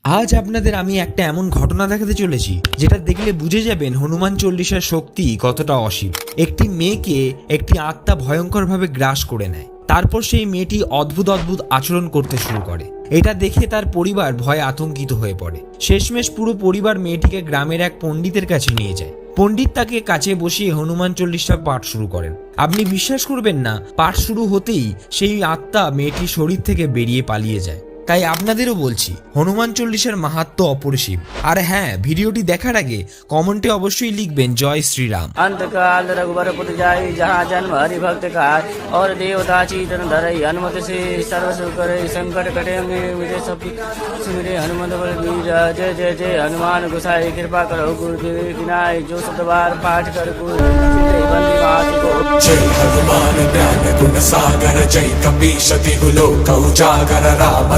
আজ আপনাদের আমি একটা এমন ঘটনা দেখাতে চলেছি যেটা দেখলে বুঝে যাবেন হনুমান চল্লিশার শক্তি কতটা অসীম। একটি মেয়েকে একটি আত্মা ভয়ঙ্করভাবে গ্রাস করে নেয়। তারপর সেই মেয়েটি অদ্ভুত অদ্ভুত আচরণ করতে শুরু করে। এটা দেখে তার পরিবার ভয়ে আতঙ্কিত হয়ে পড়ে। শেষমেশ পুরো পরিবার মেয়েটিকে গ্রামের এক পণ্ডিতের কাছে নিয়ে যায়। পণ্ডিত তাকে কাছে বসিয়ে হনুমান চল্লিশার পাঠ শুরু করেন। আপনি বিশ্বাস করবেন না, পাঠ শুরু হতেই সেই আত্মা মেয়েটির শরীর থেকে বেরিয়ে পালিয়ে যায়। তাই আপনাদেরও বলছি, হনুমান চল্লিশার মাহাত্ম্য অপরিসীম। আর হ্যাঁ, ভিডিওটি দেখার আগে কমেন্টে অবশ্যই লিখবেন জয় শ্রীরাম। अंतकाल रघुबर जाई जहाँ जन्म हरि भक्त का और देवता चीतन धरई हनुमत से सर्व सुख करे संकट कटे मुझे सब सुमिरे हनुमत बल बीर जय जय जय हनुमान गोसाई कृपा करो गुरुदेव विनाय जो सतबार पाठ कर जय हनुमान ज्ञान गुण सागर जय कपीश तिहु लोक उजागर राम।